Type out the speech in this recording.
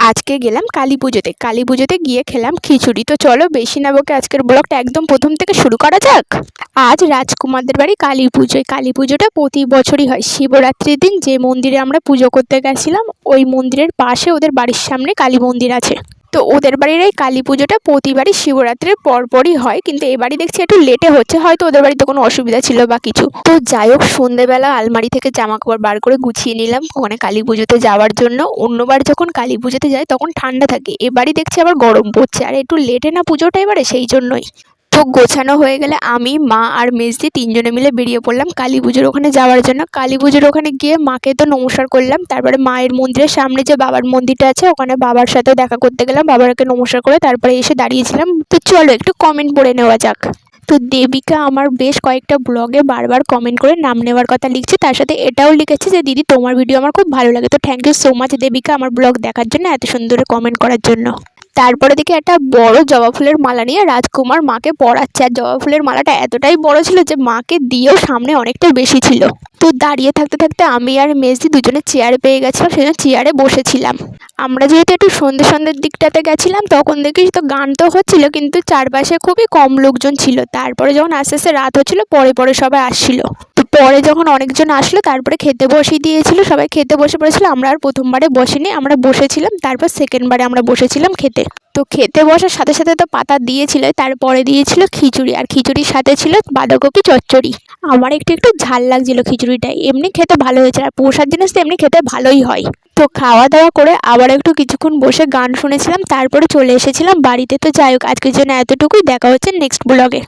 আজকে গেলাম কালী পুজোতে গিয়ে খেলাম খিচুড়ি। তো চলো বেশি না বকে আজকের ব্লগটা একদম প্রথম থেকে শুরু করা যাক। আজ রাজকুমারদের বাড়ি কালী পুজোটা প্রতি বছরই হয় শিবরাত্রির দিন। যে মন্দিরে আমরা পুজো করতে গেছিলাম ওই মন্দিরের পাশে ওদের বাড়ির সামনে কালী মন্দির আছে। তো ওদের বাড়ির এই কালী পুজোটা প্রতিবারই শিবরাত্রির পরপরই হয়, কিন্তু এবারই দেখছি একটু লেটে হচ্ছে, হয়তো ওদের বাড়িতে কোনো অসুবিধা ছিল বা কিছু। তো যাই হোক, সন্ধ্যেবেলা আলমারি থেকে জামা কাপড় বার করে গুছিয়ে নিলাম ওখানে কালী পুজোতে যাওয়ার জন্য। অন্যবার যখন কালী পুজোতে যাই তখন ঠান্ডা থাকে, এবারই দেখছি আবার গরম পড়ছে, আর একটু লেটে না পুজোটা এবারে, সেই জন্যই। তো গোছানো হয়ে গেলে আমি, মা আর মেজদি তিনজনে মিলে বেরিয়ে পড়লাম কালী পুজোর ওখানে যাওয়ার জন্য। কালী পুজোর ওখানে গিয়ে মাকে তো নমস্কার করলাম, তারপরে মায়ের মন্দিরের সামনে যে বাবার মন্দিরটা আছে ওখানে বাবার সাথে দেখা করতে গেলাম, বাবাকে নমস্কার করে তারপরে এসে দাঁড়িয়েছিলাম। তো চলো একটু কমেন্ট পড়ে নেওয়া যাক। তো দেবিকা আমার বেশ কয়েকটা ব্লগে বারবার কমেন্ট করে নাম নেওয়ার কথা লিখছে, তার সাথে এটাও লিখেছে যে দিদি তোমার ভিডিও আমার খুব ভালো লাগে। তো thank you so much Debika আমার ব্লগ দেখার জন্য, এত সুন্দর কমেন্ট করার জন্য। তারপরে দেখি একটা বড় জবা ফুলের মালা নিয়ে রাজকুমার মাকে পরাচ্ছে, আর জবা ফুলের মালাটা এতটাই বড় ছিল যে মাকে দিয়েও সামনে অনেকটা বেশি ছিল। তো দাঁড়িয়ে থাকতে থাকতে আমি আর মেজদি দুজনে চেয়ার পেয়ে গেছিলাম, সেজন্য চেয়ারে বসেছিলাম। আমরা যেহেতু একটু সন্ধ্যের দিকটাতে গেছিলাম তখন দেখি তো গান তো হচ্ছিল, কিন্তু চারপাশে খুবই কম লোকজন ছিল। তারপরে যখন আস্তে আস্তে রাত হচ্ছিল পরে পরে সবাই আসছিল। তো পরে যখন অনেকজন আসলো তারপরে খেতে বসিয়ে দিয়েছিল, সবাই খেতে বসে পড়েছিল। আমরা আর প্রথমবারে বসিনি, আমরা বসেছিলাম, তারপর সেকেন্ডবারে আমরা বসেছিলাম খেতে। তো খেতে বসার সাথে সাথে তো পাতা দিয়েছিল, তারপরে দিয়েছিল খিচুড়ি, আর খিচুড়ির সাথে ছিল বাঁধাকপি চচ্চড়ি। আমার একটু একটু ঝাল লাগছিল খিচুড়িটা, এমনি খেতে ভালো হয়েছে, আর প্রসাদ জিনিস তো এমনি খেতে ভালোই হয়। তো খাওয়া দাওয়া করে আবার একটু কিছুক্ষণ বসে গান শুনেছিলাম, তারপরে চলে এসেছিলাম বাড়িতে। তো যাই হোক, আজকের জন্য এতটুকুই, দেখা হচ্ছে নেক্সট ব্লগে।